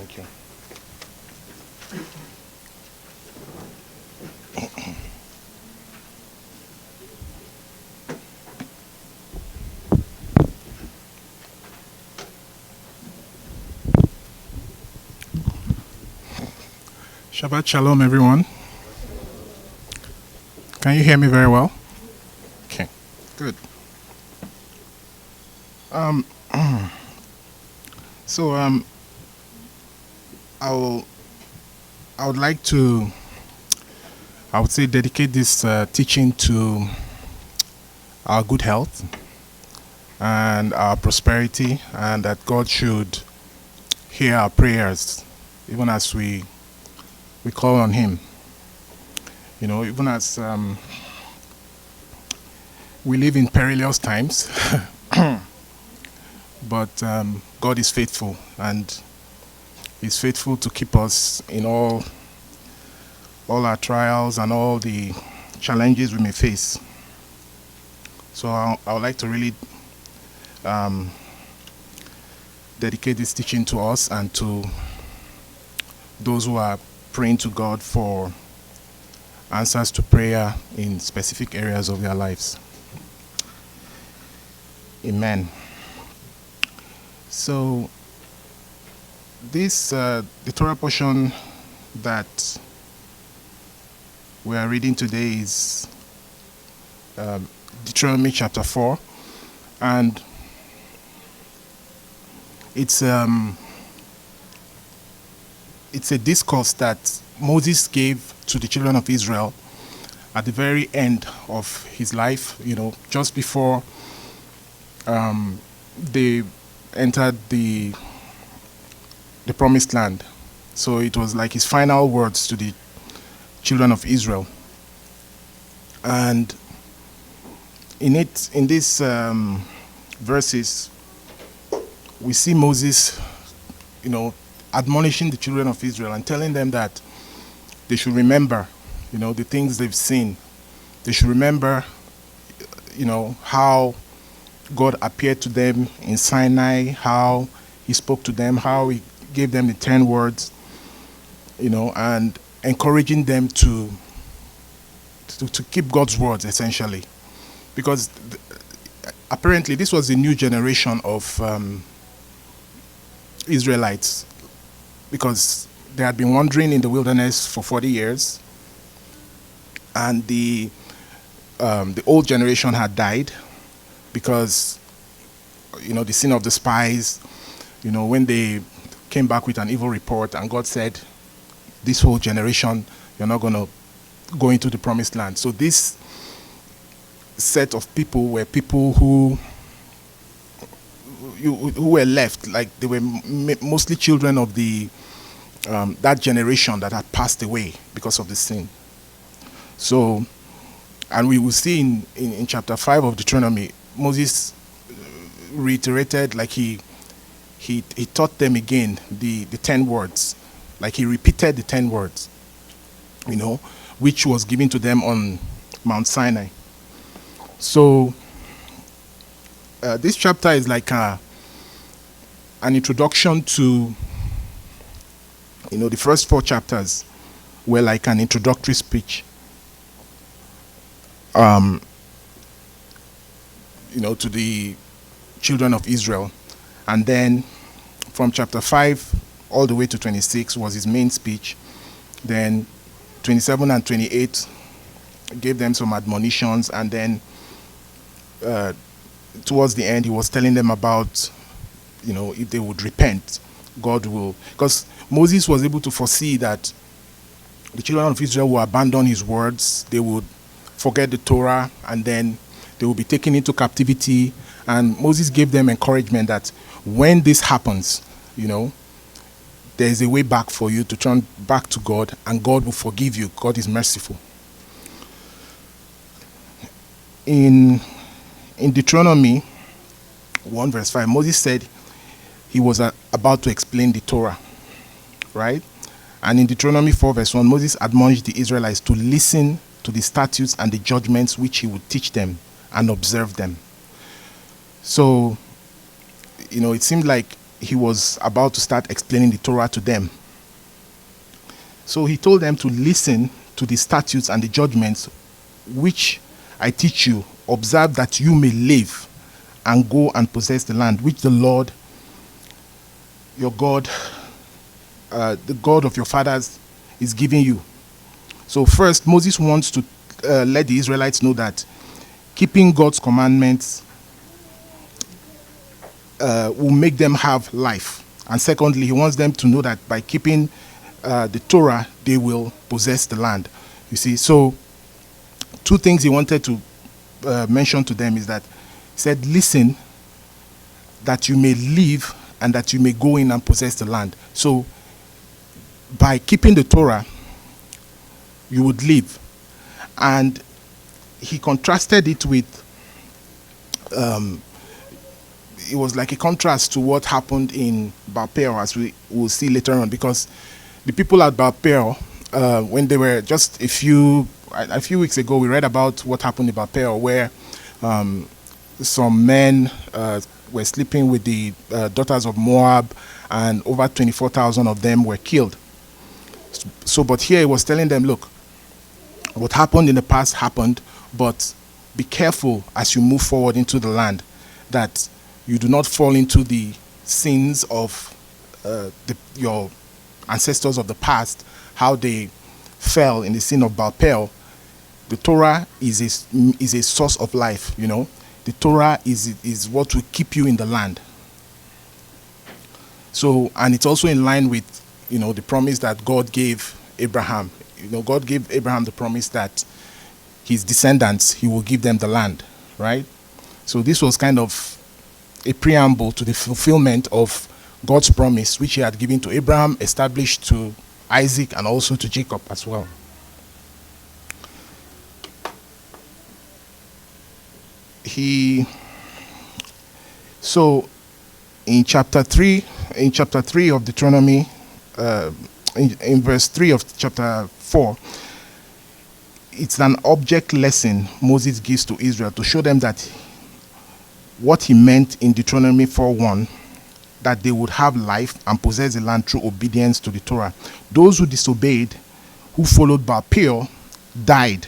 Thank you. Shabbat Shalom, everyone. Can you hear me very well? Okay, good. So I would like to, I would say, dedicate this teaching to our good health and our prosperity, and that God should hear our prayers, even as we call on Him. You know, even as we live in perilous times, but God is faithful, and He's faithful to keep us in all our trials and all the challenges we may face. So I would like to really dedicate this teaching to us and to those who are praying to God for answers to prayer in specific areas of their lives. Amen. So this the Torah portion that we are reading today is Deuteronomy chapter 4, and it's a discourse that Moses gave to the children of Israel at the very end of his life, you know, just before they entered the promised land. So it was like his final words to the children of Israel. And in these verses, we see Moses, you know, admonishing the children of Israel and telling them that they should remember, you know, the things they've seen. They should remember, you know, how God appeared to them in Sinai, how He spoke to them, how He gave them the 10 words, you know, and encouraging them to keep God's words, essentially. Because apparently this was a new generation of Israelites, because they had been wandering in the wilderness for 40 years, and the old generation had died because, you know, the sin of the spies, you know, when they came back with an evil report, and God said, this whole generation, you're not going to go into the promised land. So this set of people were people who were left, like they were mostly children of the that generation that had passed away because of the sin. So, and we will see in chapter 5 of Deuteronomy, Moses reiterated, like he taught them again the 10 words, like he repeated the 10 words, you know, which was given to them on Mount Sinai. So this chapter is like an introduction to, you know, the first 4 chapters were like an introductory speech, you know, to the children of Israel. And then from chapter 5 all the way to 26 was his main speech. Then 27 and 28 gave them some admonitions, and then towards the end he was telling them about, you know, if they would repent, God will, because Moses was able to foresee that the children of Israel will abandon his words, they would forget the Torah, and then they will be taken into captivity. And Moses gave them encouragement that when this happens, you know, there is a way back for you to turn back to God, and God will forgive you. God is merciful. In Deuteronomy 1 verse 5, Moses said he was about to explain the Torah, right? And in Deuteronomy 4 verse 1, Moses admonished the Israelites to listen to the statutes and the judgments which he would teach them and observe them. So, you know, it seemed like he was about to start explaining the Torah to them. So he told them to listen to the statutes and the judgments which I teach you. Observe that you may live and go and possess the land which the Lord your God, the God of your fathers, is giving you. So first, Moses wants to let the Israelites know that keeping God's commandments will make them have life. And secondly, he wants them to know that by keeping the Torah, they will possess the land. You see, so two things he wanted to mention to them is that he said, listen, that you may live and that you may go in and possess the land. So by keeping the Torah, you would live. And he contrasted it with, it was like a contrast to what happened in Baal Peor, as we will see later on, because the people at Baal Peor, when they were just a few weeks ago, we read about what happened in Baal Peor, where some men were sleeping with the daughters of Moab, and over 24,000 of them were killed. So, but here he was telling them, look, what happened in the past happened, but be careful as you move forward into the land, that you do not fall into the sins of your ancestors of the past, how they fell in the sin of Baal Peor. The Torah is a source of life, you know. The Torah is what will keep you in the land. So, and it's also in line with, you know, the promise that God gave Abraham. You know, God gave Abraham the promise that his descendants, he will give them the land, right? So this was kind of a preamble to the fulfillment of God's promise, which he had given to Abraham, established to Isaac, and also to Jacob as well. So in chapter 3 of Deuteronomy, in verse 3 of chapter 4, it's an object lesson Moses gives to Israel to show them that what he meant in Deuteronomy 4:1, that they would have life and possess the land through obedience to the Torah. Those who disobeyed, who followed Baal Peor, died.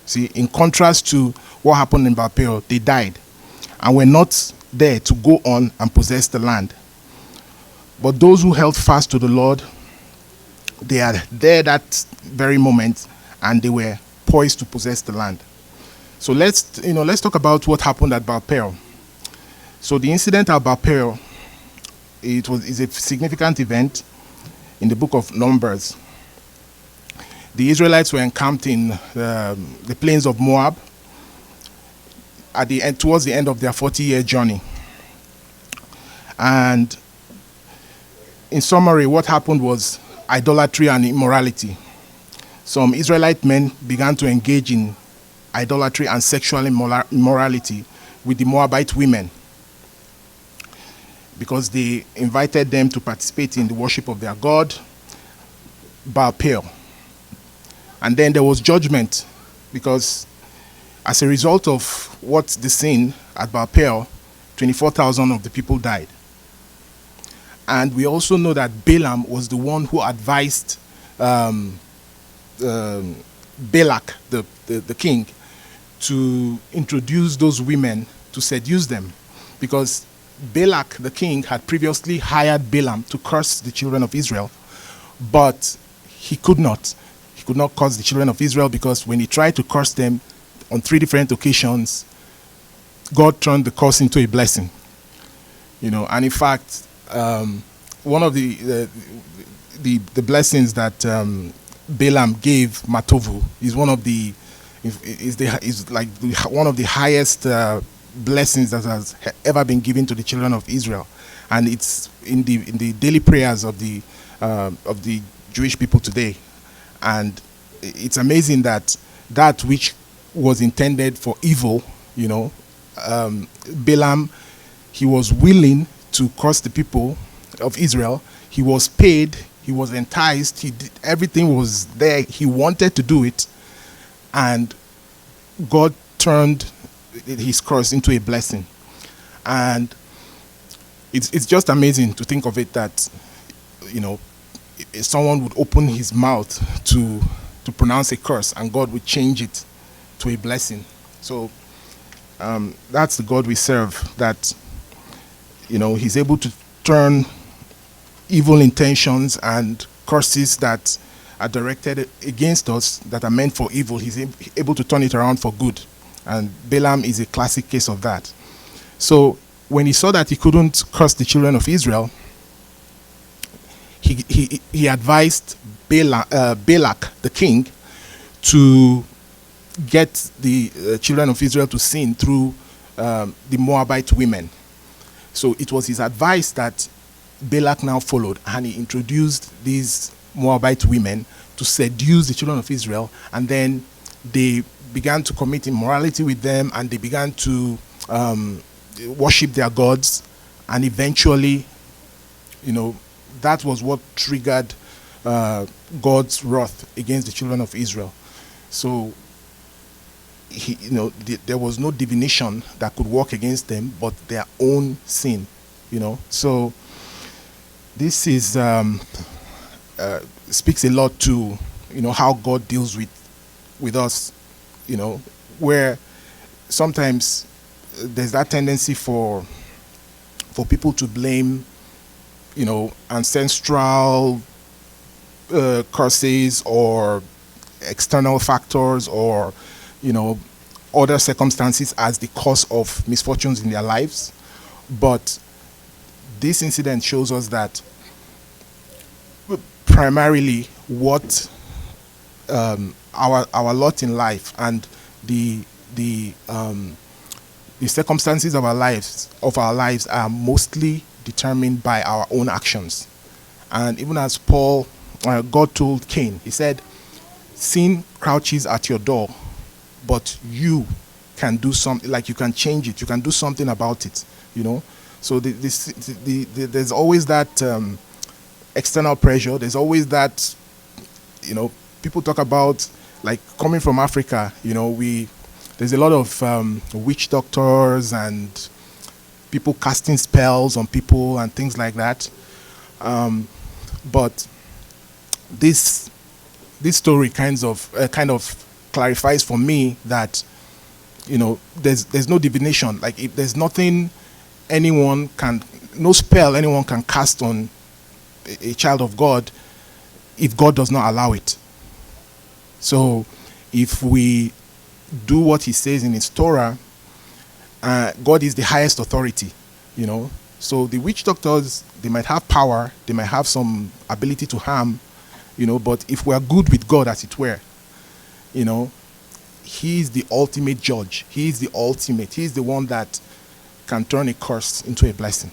See, in contrast to what happened in Baal Peor, they died and were not there to go on and possess the land. But those who held fast to the Lord, they are there that very moment, and they were poised to possess the land. So let's talk about what happened at Baal Peor. So the incident at Baal Peor, is a significant event in the book of Numbers. The Israelites were encamped in the plains of Moab at the end, towards the end of their 40-year journey. And in summary, what happened was idolatry and immorality. Some Israelite men began to engage in idolatry and sexual immorality with the Moabite women, because they invited them to participate in the worship of their god, Baal Peor. And then there was judgment, because as a result of what the sin at Baal Peor, 24,000 of the people died. And we also know that Balaam was the one who advised Balak, the king, to introduce those women to seduce them, because Balak, the king, had previously hired Balaam to curse the children of Israel, but he could not. He could not curse the children of Israel, because when he tried to curse them on 3 different occasions, God turned the curse into a blessing. You know, and in fact, one of the blessings that Balaam gave Matovu is one of the one of the highest blessings that has ever been given to the children of Israel, and it's in the daily prayers of the Jewish people today. And it's amazing that which was intended for evil, you know, Balaam, he was willing to curse the people of Israel. He was paid, he was enticed, everything was there. He wanted to do it, and God turned his curse into a blessing. And it's just amazing to think of it that, you know, someone would open his mouth to pronounce a curse and God would change it to a blessing. So that's the God we serve, that, you know, he's able to turn evil intentions and curses that are directed against us, that are meant for evil. He's able to turn it around for good. And Balaam is a classic case of that. So when he saw that he couldn't curse the children of Israel, he advised Balak, the king, to get the children of Israel to sin through the Moabite women. So it was his advice that Balak now followed, and he introduced these Moabite women to seduce the children of Israel, and then they began to commit immorality with them, and they began to worship their gods, and eventually, you know, that was what triggered God's wrath against the children of Israel. So there was no divination that could work against them but their own sin, you know. So this is speaks a lot to, you know, how God deals with us, you know, where sometimes there's that tendency for people to blame, you know, ancestral curses or external factors or, you know, other circumstances as the cause of misfortunes in their lives. But this incident shows us that primarily what our lot in life and the circumstances of our lives are mostly determined by our own actions. And even as God told Cain, he said, sin crouches at your door, but you can do something, like you can change it, you can do something about it, you know. So there's always that external pressure. There's always that, you know, people talk about, like, coming from Africa, you know, there's a lot of witch doctors and people casting spells on people and things like that. But this story kind of clarifies for me that, you know, there's no divination. Like, if there's nothing no spell anyone can cast on a child of God if God does not allow it. So if we do what he says in his Torah, God is the highest authority, you know. So the witch doctors, they might have power, they might have some ability to harm, you know, but if we are good with God, as it were, you know, he is the ultimate judge. He is the one that can turn a curse into a blessing.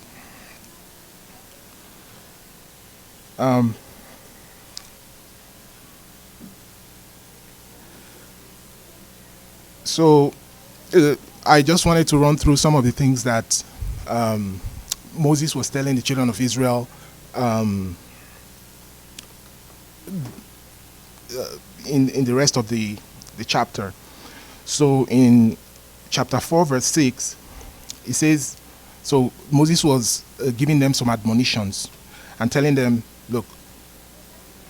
So I just wanted to run through some of the things that Moses was telling the children of Israel in the rest of the chapter. So in chapter 4, verse 6, it says, so Moses was giving them some admonitions and telling them, look,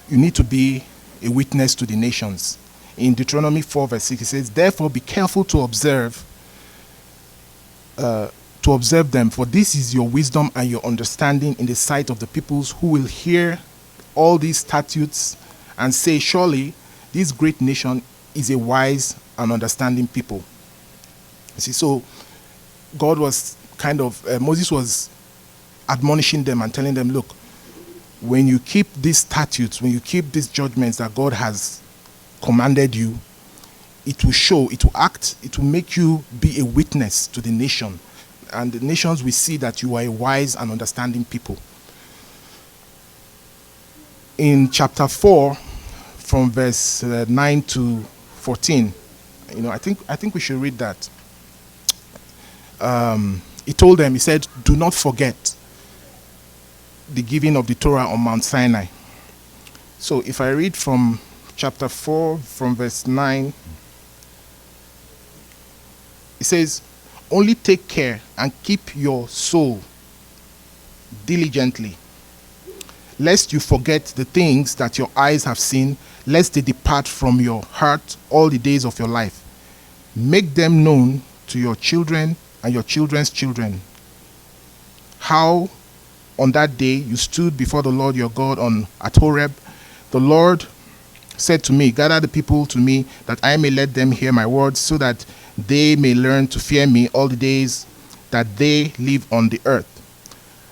you need to be a witness to the nations. In Deuteronomy 4, verse 6, it says, therefore be careful to observe them, for this is your wisdom and your understanding in the sight of the peoples, who will hear all these statutes and say, surely this great nation is a wise and understanding people. You see, so God was Moses was admonishing them and telling them, look, when you keep these statutes, when you keep these judgments that God has commanded you, it will show, it will act, it will make you be a witness to the nation. And the nations will see that you are a wise and understanding people. In chapter 4, from verse 9 to 14, you know, I think we should read that. He told them, he said, do not forget the giving of the Torah on Mount Sinai. So if I read from chapter 4, from verse 9, it says, only take care and keep your soul diligently, lest you forget the things that your eyes have seen, lest they depart from your heart all the days of your life. Make them known to your children and your children's children, how on that day you stood before the Lord your God at Horeb. The Lord said to me, gather the people to me, that I may let them hear my words, so that they may learn to fear me all the days that they live on the earth,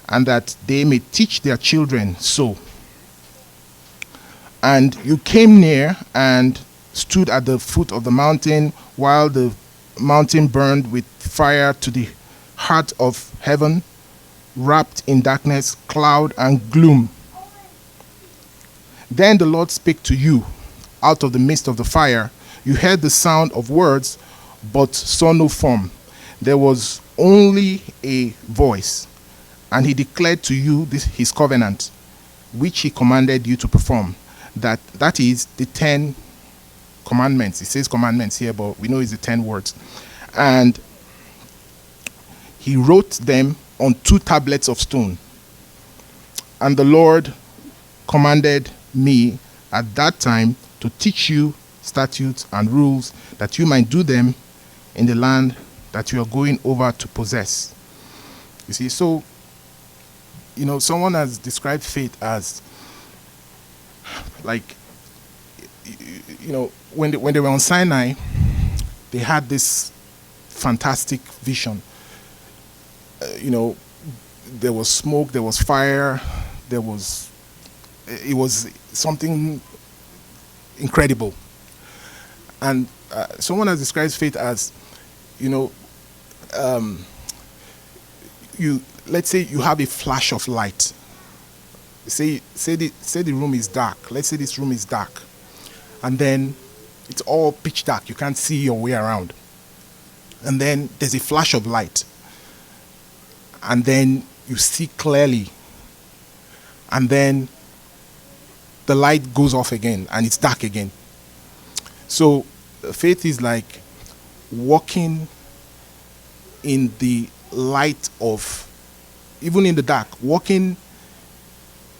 and that they may teach their children so. And you came near and stood at the foot of the mountain, while the mountain burned with fire to the heart of heaven, wrapped in darkness, cloud, and gloom. Then the Lord spake to you out of the midst of the fire. You heard the sound of words, but saw no form. There was only a voice. And he declared to you his covenant, which he commanded you to perform. That is the 10 commandments. It says commandments here, but we know it's the 10 words. And he wrote them on 2 tablets of stone. And the Lord commanded me at that time to teach you statutes and rules, that you might do them in the land that you are going over to possess. You see, so, someone has described faith as, like, when they were on Sinai, they had this fantastic vision. There was smoke, there was fire, it was something incredible. And someone has described faith as, let's say you have a flash of light. Say the room is dark. Let's say this room is dark, and then it's all pitch dark. You can't see your way around. And then there's a flash of light, and then you see clearly, and then the light goes off again, and it's dark again. So faith is like walking in the light of, even in the dark, walking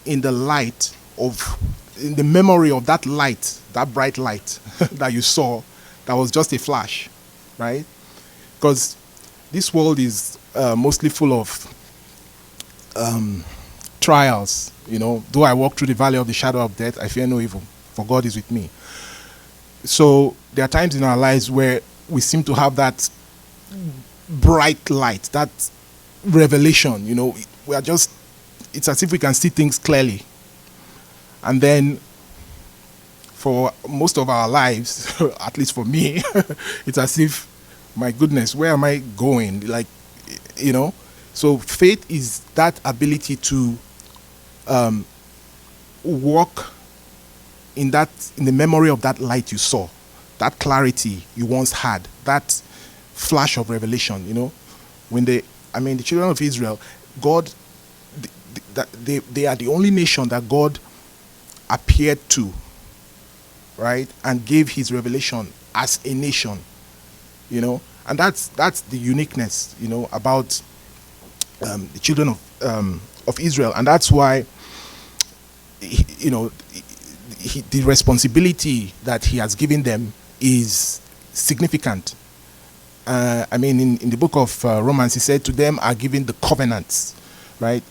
in the light of, in the memory of that light, that bright light that you saw, that was just a flash, right? Because this world is mostly full of trials. Though I walk through the valley of the shadow of death, I fear no evil, for God is with me. So there are times in our lives where we seem to have that bright light, that revelation. We are just, it's as if we can see things clearly. And then for most of our lives, at least for me, it's as if, my goodness, where am I going? So faith is that ability to walk in the memory of that light you saw, that clarity you once had, that flash of revelation. When the children of Israel, God, they are the only nation that God appeared to, right, and gave his revelation as a nation. And that's the uniqueness, about the children of Israel. And that's why, the responsibility that he has given them is significant. In the book of Romans, he said, to them are given the covenants, right?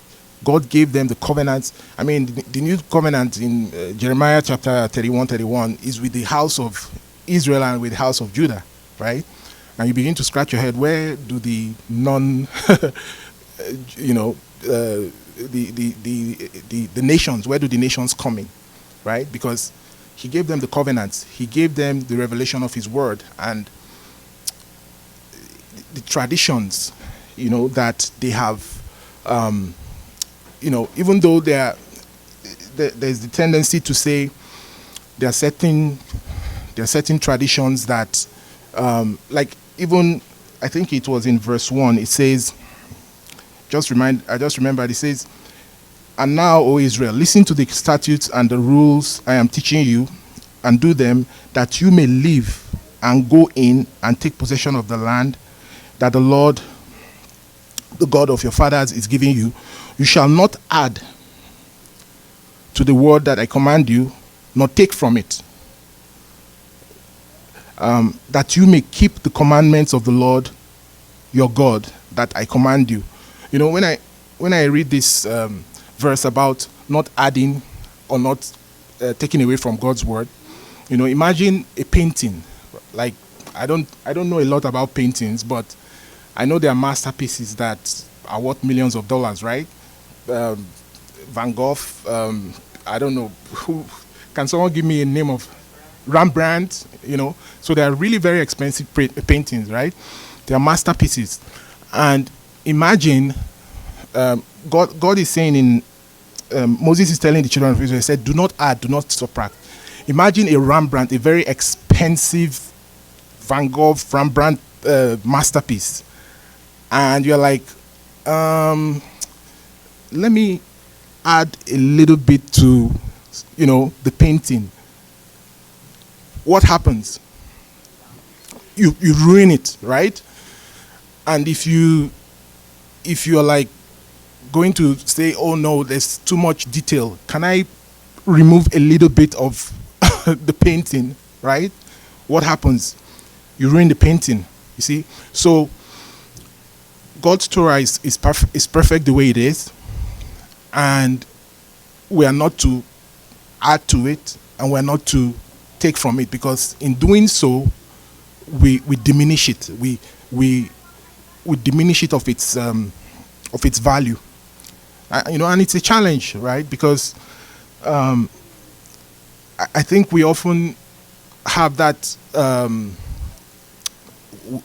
God gave them the covenants. The new covenant in Jeremiah chapter 31 is with the house of Israel and with the house of Judah, right? And you begin to scratch your head, where do the the nations, where do the nations come in, right? Because he gave them the covenants, he gave them the revelation of his word, and the traditions, that they have, even though there's the tendency to say there are certain traditions that, like, even, I think it was in verse 1, it says, I just remembered, it says, and now, O Israel, listen to the statutes and the rules I am teaching you, and do them, that you may live and go in and take possession of the land that the Lord the God of your fathers is giving you, you shall not add to the word that I command you, nor take from it, that you may keep the commandments of the Lord your God that I command you. You know, when I read this verse about not adding or not taking away from God's word, you know, imagine a painting. Like, I don't know a lot about paintings, but I know there are masterpieces that are worth millions of dollars, right? Van Gogh, I don't know who. Can someone give me a name of Rembrandt? You know, so they are really very expensive paintings, right? They are masterpieces, and imagine God is saying in Moses is telling the children of Israel, he said, "Do not add, do not subtract." Imagine a Rembrandt, a very expensive Van Gogh Rembrandt masterpiece, and you're like, let me add a little bit to, you know, the painting. What happens? You ruin it, right? And if you're like going to say, oh no, there's too much detail, can I remove a little bit of the painting, right? What happens? You ruin the painting, you see? So God's Torah is perfect the way it is, and we are not to add to it, and we are not to take from it, because in doing so, we diminish it. We diminish it of its value. You know, and it's a challenge, right? Because I think we often have that.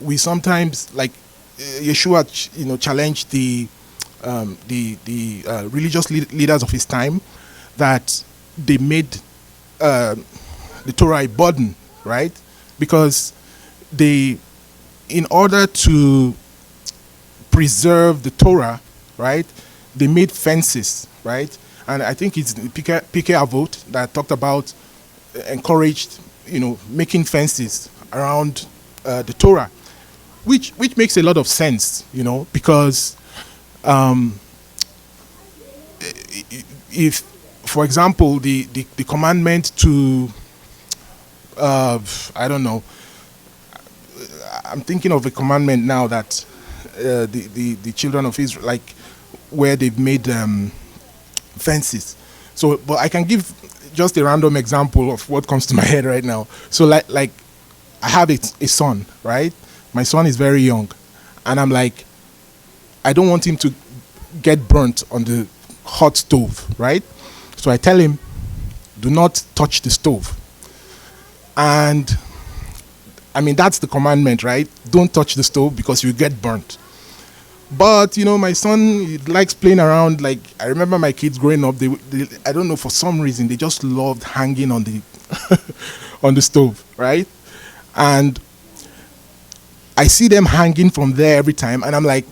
We sometimes, like Yeshua, you know, challenged the religious leaders of his time, that they made the Torah a burden, right? Because in order to preserve the Torah, right, they made fences, right? And I think it's P.K. Avot that talked about, encouraged, you know, making fences around the Torah, which makes a lot of sense, you know, because if, for example, the commandment to I don't know, I'm thinking of a commandment now that the children of Israel, like, where they've made fences. So, but I can give just a random example of what comes to my head right now. So, like I have a son, right? My son is very young, and I'm like, I don't want him to get burnt on the hot stove, right? So I tell him, do not touch the stove. And I mean, that's the commandment, right? Don't touch the stove because you get burnt. But, you know, my son, he likes playing around. Like, I remember my kids growing up, they I don't know, for some reason, they just loved hanging on the on the stove, right? And I see them hanging from there every time, and I'm like,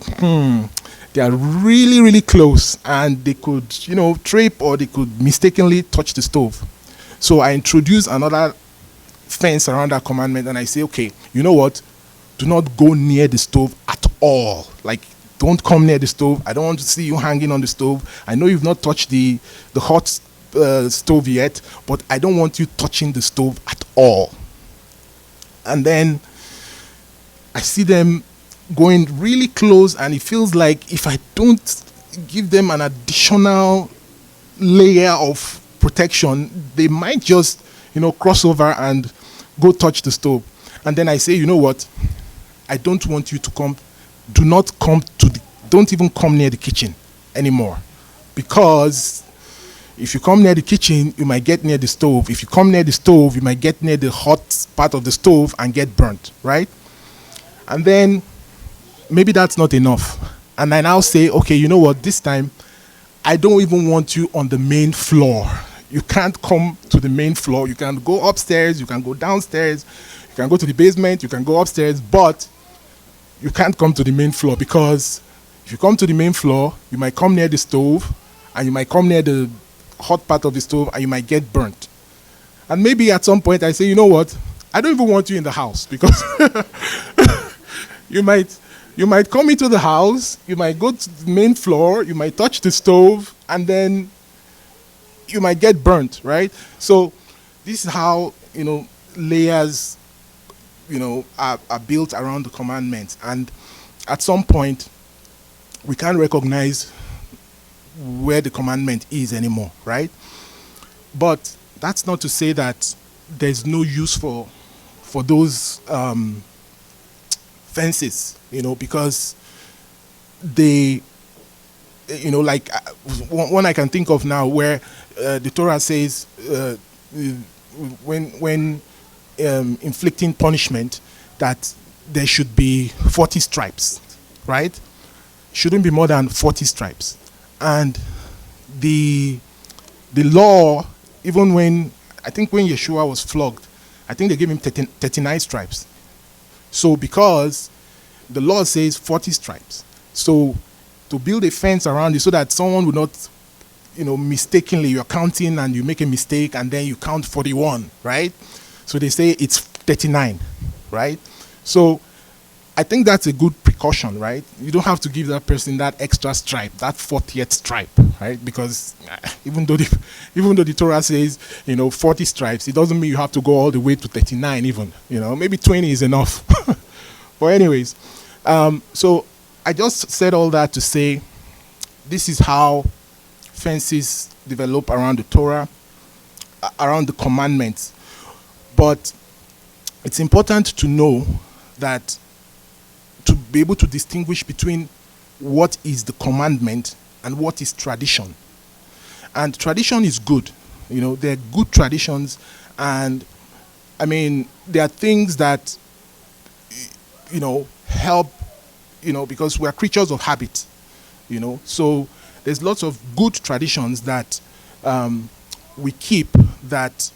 they are really, really close, and they could, you know, trip, or they could mistakenly touch the stove. So I introduce another fence around that commandment, and I say, okay, you know what? Do not go near the stove at all. Like, don't come near the stove. I don't want to see you hanging on the stove. I know you've not touched the hot stove yet, but I don't want you touching the stove at all. And then I see them going really close, and it feels like if I don't give them an additional layer of protection, they might just, you know, cross over and go touch the stove. And then I say, you know what? I don't want you to come. Do not come don't even come near the kitchen anymore. Because if you come near the kitchen, you might get near the stove. If you come near the stove, you might get near the hot part of the stove and get burnt, right? And then maybe that's not enough. And I now say, okay, you know what? This time, I don't even want you on the main floor. You can't come to the main floor. You can go upstairs, you can go downstairs, you can go to the basement, you can go upstairs, but you can't come to the main floor, because if you come to the main floor, you might come near the stove, and you might come near the hot part of the stove, and you might get burnt. And maybe at some point I say, you know what? I don't even want you in the house, because you might You might come into the house, you might go to the main floor, you might touch the stove, and then you might get burnt, right? So this is how, layers, are built around the commandments. And at some point, we can't recognize where the commandment is anymore, right? But that's not to say that there's no use for those fences, because they, like one I can think of now where the Torah says when inflicting punishment that there should be 40 stripes, right? Shouldn't be more than 40 stripes. And the law, even when Yeshua was flogged, I think they gave him 39 stripes. So because the law says 40 stripes, so to build a fence around it so that someone would not, mistakenly, you're counting and you make a mistake and then you count 41, right? So they say it's 39, right? So I think that's a good precaution, right? You don't have to give that person that extra stripe, that 40th stripe, right? Because even though the Torah says, 40 stripes, it doesn't mean you have to go all the way to 39 even, maybe 20 is enough. But anyways, so I just said all that to say this is how fences develop around the Torah, around the commandments. But it's important to know that to be able to distinguish between what is the commandment and what is tradition. And tradition is good. There are good traditions, and there are things that help, because we are creatures of habit, so there's lots of good traditions that we keep that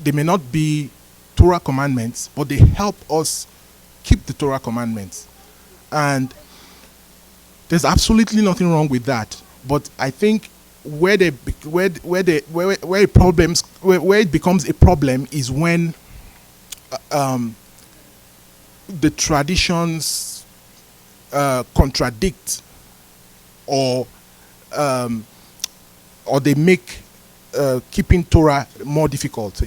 they may not be Torah commandments, but they help us keep the Torah commandments. And there's absolutely nothing wrong with that. But I think where it becomes a problem is when the traditions contradict or they make keeping Torah more difficult.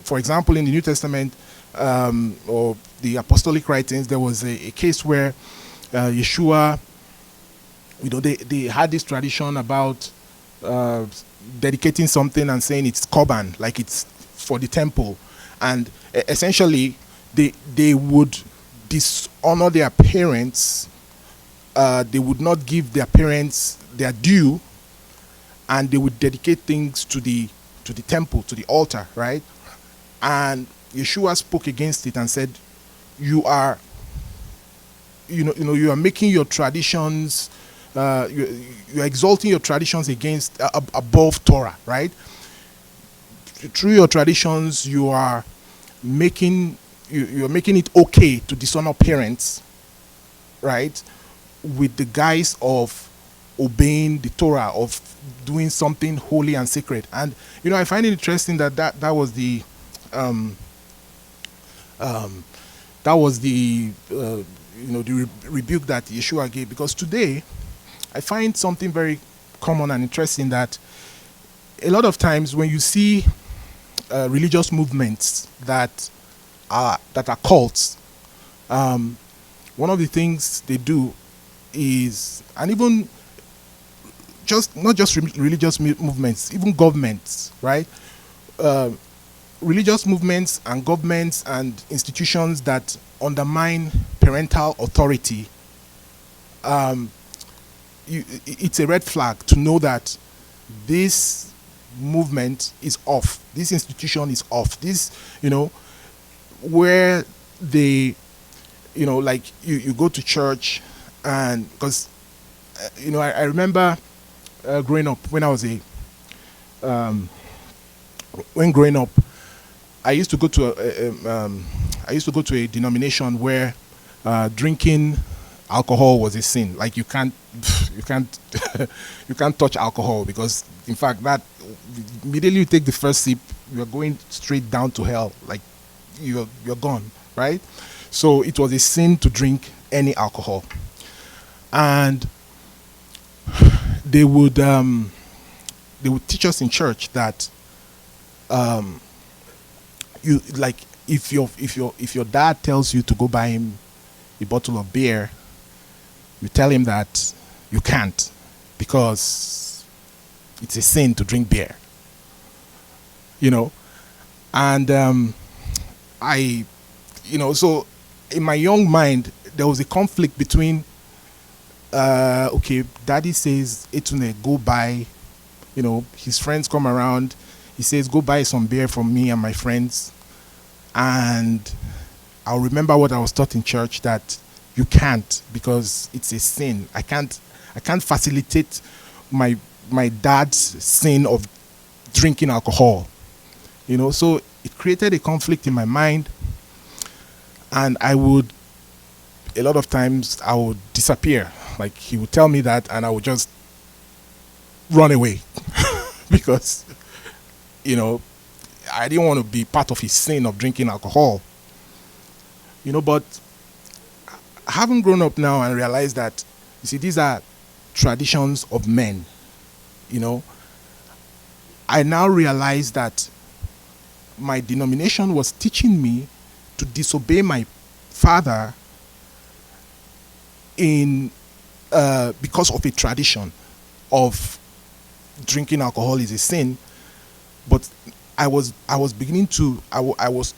For example, in the New Testament or the apostolic writings, there was a case where Yeshua, they had this tradition about dedicating something and saying it's korban, like it's for the temple, and essentially they would dishonor their parents. They would not give their parents their due, and they would dedicate things to the temple, to the altar, right? And Yeshua spoke against it and said, you are making your traditions, you're exalting your traditions against above Torah, right? Through your traditions, you are making it okay to dishonor parents, right? With the guise of obeying the Torah, of doing something holy and sacred. And I find it interesting that was the the rebuke that Yeshua gave, because today I find something very common and interesting, that a lot of times when you see religious movements that are cults, one of the things they do is, and even not just religious movements, even governments, right? Religious movements and governments and institutions that undermine parental authority, it's a red flag to know that this movement is off, this institution is off. This, where they, like you go to church, and because, I remember growing up, when growing up, I used to go to a denomination where drinking alcohol was a sin. Like you can't touch alcohol, because in fact that immediately you take the first sip, you're going straight down to hell. Like you're gone, right? So it was a sin to drink any alcohol. And they would teach us in church that you like if your dad tells you to go buy him a bottle of beer, you tell him that you can't because it's a sin to drink beer. You know, and I, so in my young mind there was a conflict between okay, daddy says Etune go buy, his friends come around, he says go buy some beer from me and my friends, and I'll remember what I was taught in church, that you can't because it's a sin. I can't facilitate my dad's sin of drinking alcohol. So it created a conflict in my mind, and a lot of times I would disappear. Like, he would tell me that and I would just run away because I didn't want to be part of his sin of drinking alcohol. But having grown up now and realized that, you see, these are traditions of men, I now realize that my denomination was teaching me to disobey my father because of a tradition of drinking alcohol is a sin. But I was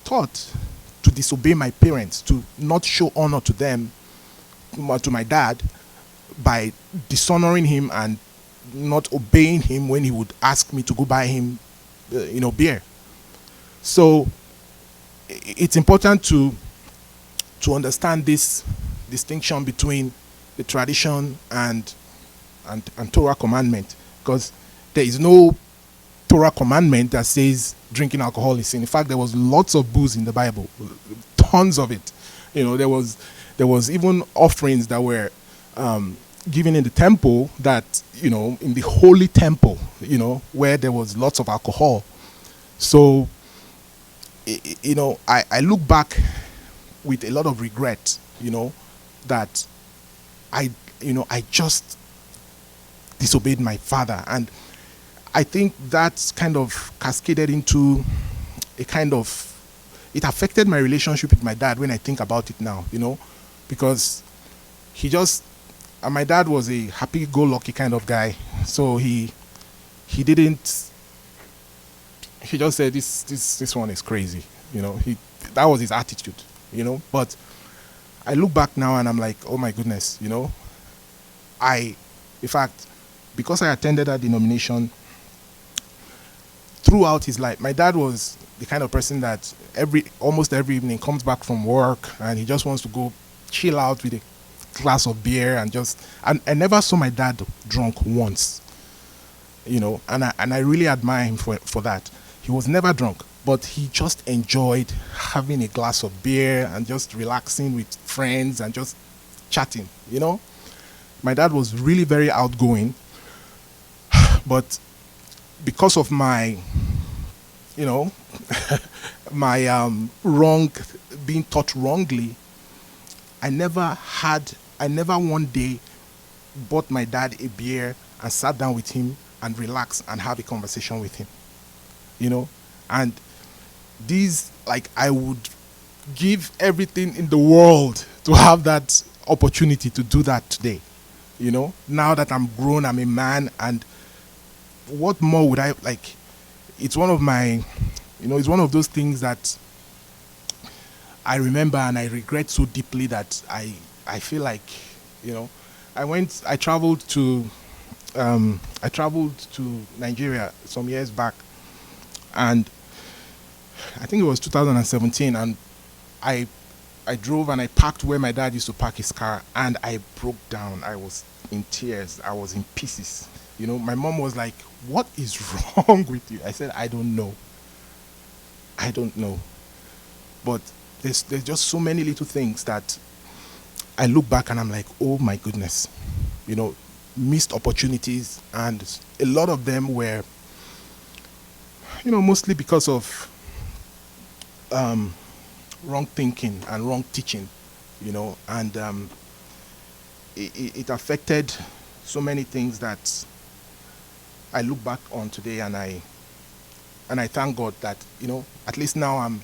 taught to disobey my parents, to not show honor to them, to my dad, by dishonoring him and not obeying him when he would ask me to go buy him beer. So it's important to understand this distinction between the tradition and Torah commandment, because there is no Torah commandment that says drinking alcohol is sin. In fact, there was lots of booze in the Bible, tons of it. There was even offerings that were given in the temple, that in the holy temple, where there was lots of alcohol. So I look back with a lot of regret, that I just disobeyed my father. And I think that's kind of cascaded into it affected my relationship with my dad when I think about it now, because my dad was a happy-go-lucky kind of guy. So he just said, this one is crazy, that was his attitude, But I look back now and I'm like, oh my goodness, in fact, because I attended that denomination throughout his life, my dad was the kind of person that almost every evening comes back from work and he just wants to go chill out with a glass of beer and I never saw my dad drunk once, and I really admire him for that. He was never drunk, but he just enjoyed having a glass of beer and just relaxing with friends and just chatting, My dad was really very outgoing, but because of my, my being taught wrongly, I never one day bought my dad a beer and sat down with him and relaxed and have a conversation with him, and these, like, I would give everything in the world to have that opportunity to do that today, now that I'm grown, I'm a man, and what more would I like? It's one of my, it's one of those things that I remember and I regret so deeply that I feel like, I traveled to Nigeria some years back, and I think it was 2017, and I drove and I parked where my dad used to park his car, and I broke down. I was in tears. I was in pieces. My mom was like, "What is wrong with you?" I said, "I don't know. But there's just so many little things that I look back and I'm like, oh my goodness, missed opportunities, and a lot of them were, mostly because of wrong thinking and wrong teaching, and it affected so many things that I look back on today, and I thank God that, at least now I'm,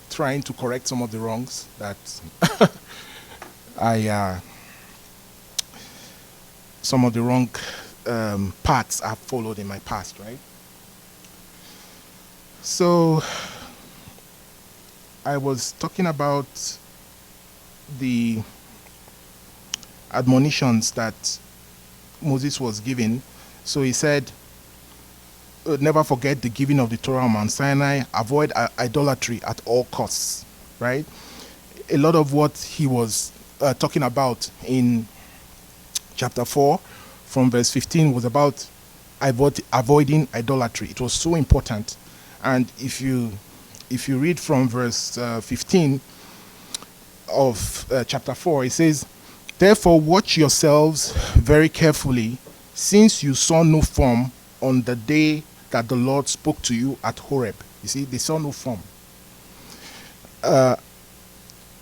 trying to correct some of the wrongs that I some of the wrong paths I've followed in my past, right? So I was talking about the admonitions that Moses was given. So he said, never forget the giving of the Torah on Mount Sinai, avoid idolatry at all costs, right? A lot of what he was talking about in chapter 4 from verse 15 was about avoiding idolatry. It was so important. And if you read from verse 15 of chapter 4, it says, therefore watch yourselves very carefully, since you saw no form on the day that the Lord spoke to you at Horeb. You see, they saw no form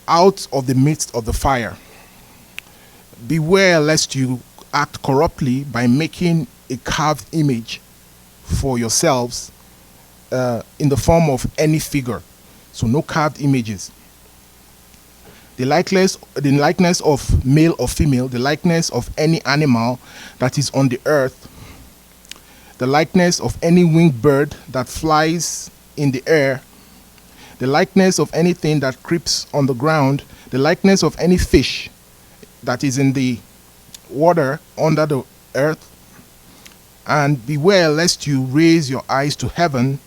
out of the midst of the fire. Beware lest you act corruptly by making a carved image for yourselves in the form of any figure. So no carved images. The likeness of male or female, the likeness of any animal that is on the earth, the likeness of any winged bird that flies in the air, the likeness of anything that creeps on the ground, the likeness of any fish that is in the water under the earth. And beware lest you raise your eyes to heaven,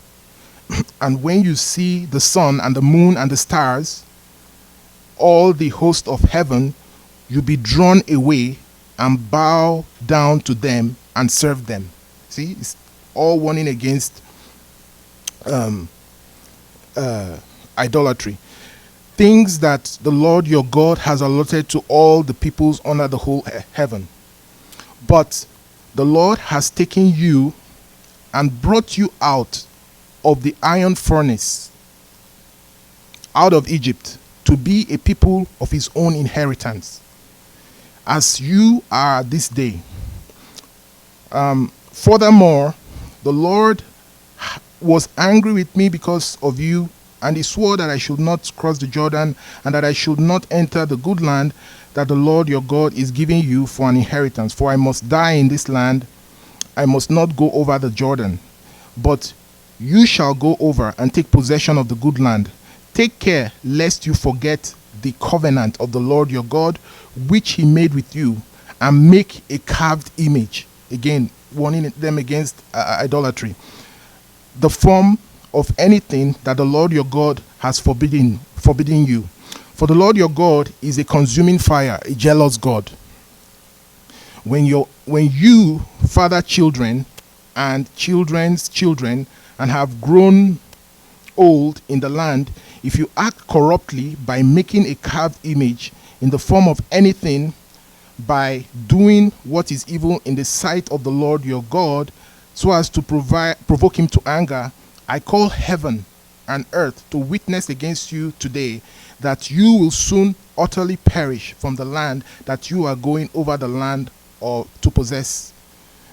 and when you see the sun and the moon and the stars, all the host of heaven, you be drawn away and bow down to them and serve them. See, it's all warning against idolatry. Things that the Lord your God has allotted to all the peoples under the whole heaven. But the Lord has taken you and brought you out of the iron furnace, out of Egypt, to be a people of his own inheritance, as you are this day. Furthermore, the Lord was angry with me because of you, and he swore that I should not cross the Jordan, and that I should not enter the good land that the Lord your God is giving you for an inheritance. For I must die in this land, I must not go over the Jordan. But you shall go over and take possession of the good land. Take care lest you forget the covenant of the Lord your God, which he made with you, and make a carved image. Again, warning them against idolatry. The form of anything that the Lord your God has forbidden you. For the Lord your God is a consuming fire, a jealous God. When you father children and children's children and have grown old in the land, if you act corruptly by making a carved image in the form of anything, by doing what is evil in the sight of the Lord your God, so as to provoke him to anger, I call heaven and earth to witness against you today that you will soon utterly perish from the land that you are going over the land or to possess.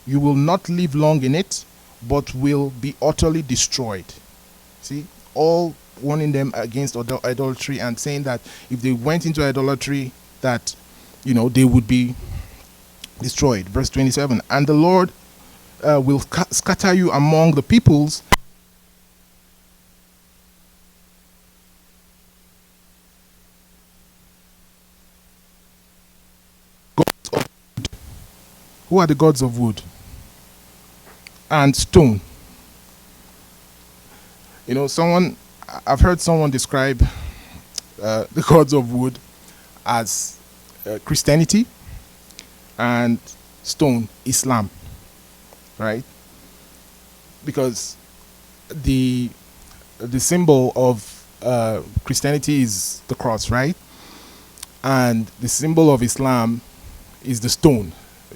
You will not live long in it, but will be utterly destroyed. See, all warning them against idolatry and saying that if they went into idolatry, that they would be destroyed. Verse 27, and the Lord will scatter you among the peoples. Who are the gods of wood and stone? I've heard someone describe the gods of wood as Christianity, and stone, Islam, right? Because the symbol of Christianity is the cross, right? And the symbol of Islam is the stone,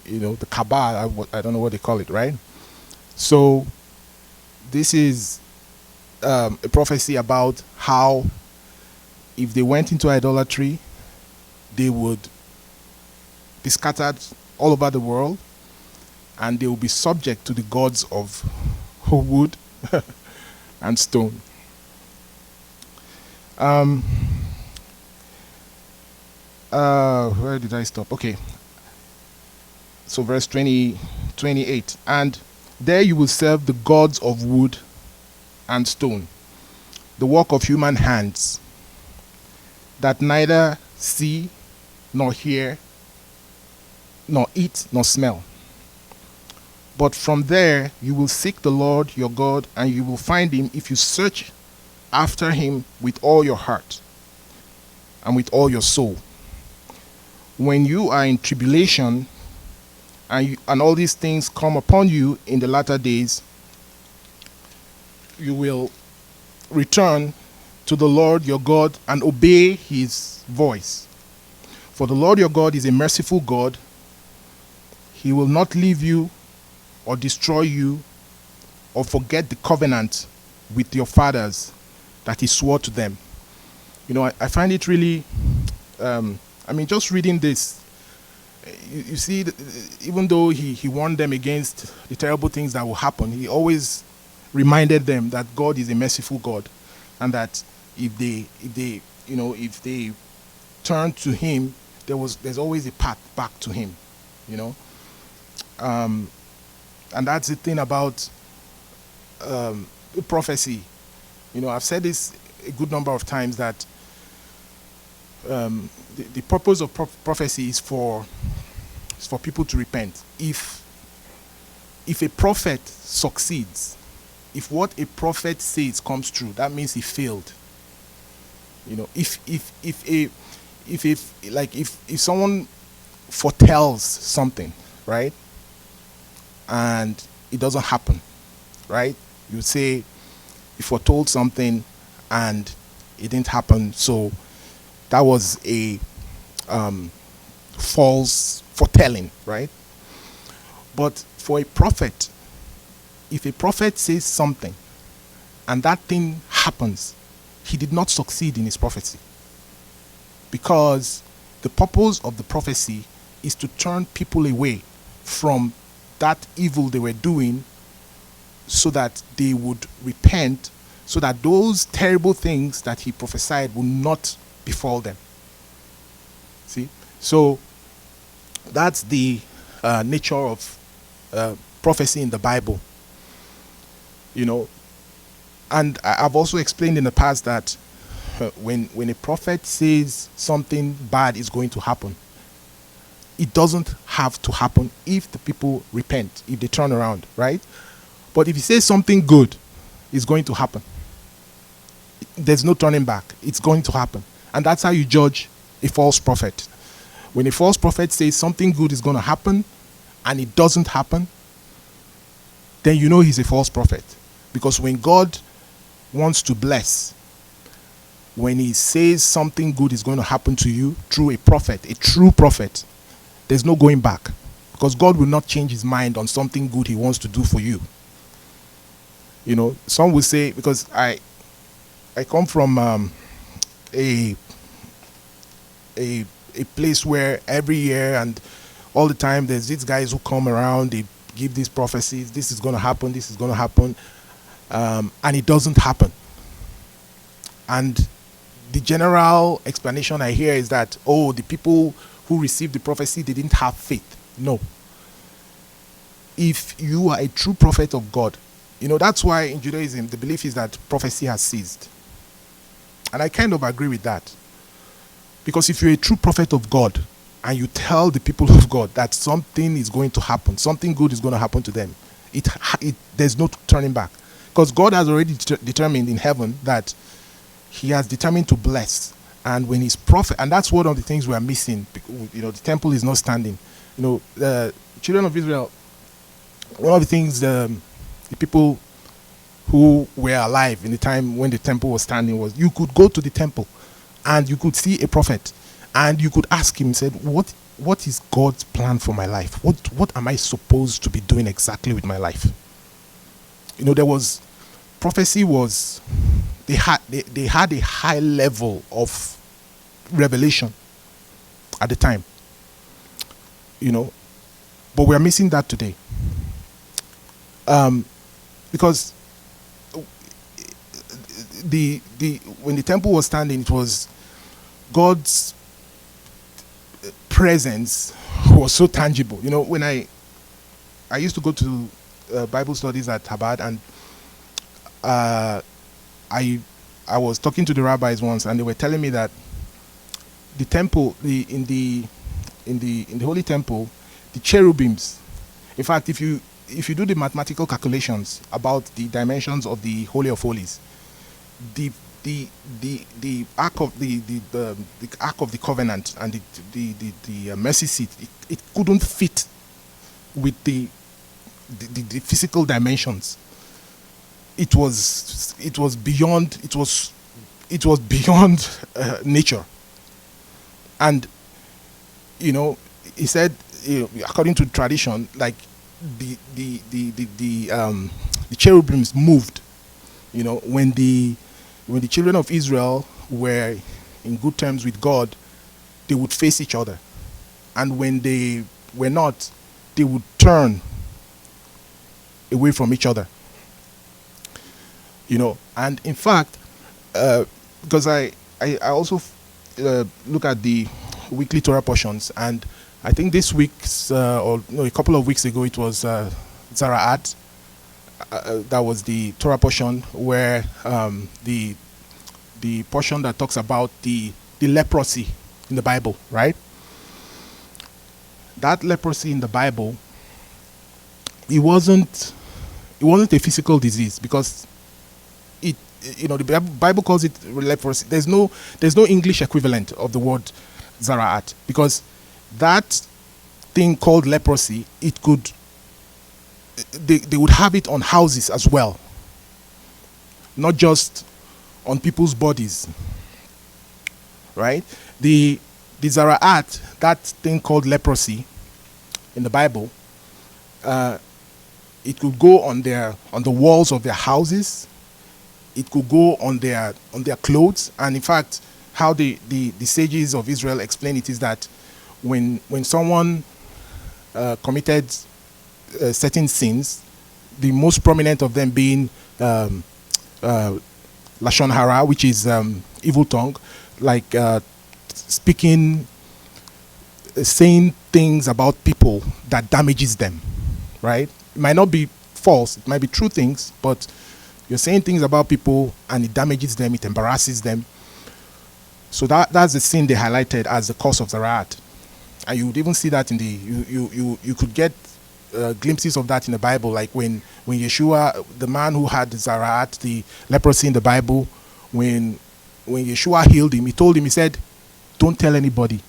the Kaaba, I don't know what they call it, right? So this is a prophecy about how if they went into idolatry, they would be scattered all over the world, and they will be subject to the gods of wood and stone. Where did I stop? Okay. So verse 28. And there you will serve the gods of wood and stone, the work of human hands, that neither see, nor hear, nor eat, nor smell. But from there you will seek the Lord your God, and you will find him if you search after him with all your heart and with all your soul. When you are in tribulation, and all these things come upon you in the latter days, you will return to the Lord your God and obey his voice. For the Lord your God is a merciful God. He will not leave you or destroy you or forget the covenant with your fathers that he swore to them. You know, I find it really, just reading this, you see, even though he warned them against the terrible things that will happen, he always reminded them that God is a merciful God, and that if they turn to him, there's always a path back to him, you know. And that's the thing about prophecy. You know, I've said this a good number of times, that the purpose of prophecy is for people to repent. If a prophet succeeds, if what a prophet says comes true, that means he failed. You know, if someone foretells something, right, and it doesn't happen, right? You say he foretold something and it didn't happen, so that was a false foretelling, right? But for a prophet, if a prophet says something and that thing happens, he did not succeed in his prophecy, because the purpose of the prophecy is to turn people away from that evil they were doing, so that they would repent, so that those terrible things that he prophesied will not befall them. See? So that's the nature of prophecy in the Bible. You know, and I've also explained in the past that when a prophet says something bad is going to happen, it doesn't have to happen if the people repent, if they turn around, right? But if he says something good is going to happen, there's no turning back. It's going to happen. And that's how you judge a false prophet. When a false prophet says something good is going to happen and it doesn't happen, then you know he's a false prophet. Because when God wants to bless, when he says something good is going to happen to you through a prophet, a true prophet, there's no going back. Because God will not change his mind on something good he wants to do for you. You know, some will say, because I come from a place where every year and all the time there's these guys who come around, they give these prophecies, this is going to happen, this is going to happen, and it doesn't happen. And the general explanation I hear is that, oh, the people who received the prophecy, they didn't have faith. No. If you are a true prophet of God, you know, that's why in Judaism the belief is that prophecy has ceased. And I kind of agree with that. Because if you're a true prophet of God and you tell the people of God that something is going to happen, something good is going to happen to them, there's no turning back. Because God has already determined in heaven that he has determined to bless. And when his prophet, and that's one of the things we are missing. You know, the temple is not standing. You know, the children of Israel, one of the things the people who were alive in the time when the temple was standing was, you could go to the temple and you could see a prophet and you could ask him, said, what is God's plan for my life? What am I supposed to be doing exactly with my life? You know, there was prophecy was, they had a high level of revelation at the time. you know, but we're missing that today. Because when the temple was standing, it was God's presence was so tangible. You know, when I used to go to Bible studies at Chabad, and I was talking to the rabbis once, and they were telling me that the temple, in the holy temple, the cherubims. In fact, if you do the mathematical calculations about the dimensions of the Holy of Holies, the ark of the ark of the covenant and the mercy seat, it couldn't fit with the physical dimensions. It was beyond nature. And you know, he said, you know, according to tradition, like the cherubims moved. You know, when the children of Israel were in good terms with God, they would face each other, and when they were not, they would turn away from each other. You know, and in fact, because I also look at the weekly Torah portions, and I think this week's or no, a couple of weeks ago, it was Zaraat. That was the Torah portion where the portion that talks about the leprosy in the Bible, right? That leprosy in the Bible, it wasn't a physical disease, because the Bible calls it leprosy. There's no English equivalent of the word Zaraat, because that thing called leprosy, they would have it on houses as well, not just on people's bodies, right? The Zaraat, that thing called leprosy in the Bible, it could go on the walls of their houses. It could go on their clothes. And in fact, how the sages of Israel explain it is that when someone committed certain sins, the most prominent of them being lashon hara, which is evil tongue, like saying things about people that damages them, right? It might not be false, it might be true things, but you're saying things about people and it damages them, it embarrasses them. So that's the sin they highlighted as the cause of Zaraat. And you would even see that in you could get glimpses of that in the Bible, like when Yeshua, the man who had Zaraat, the leprosy in the Bible, when Yeshua healed him, he said, don't tell anybody,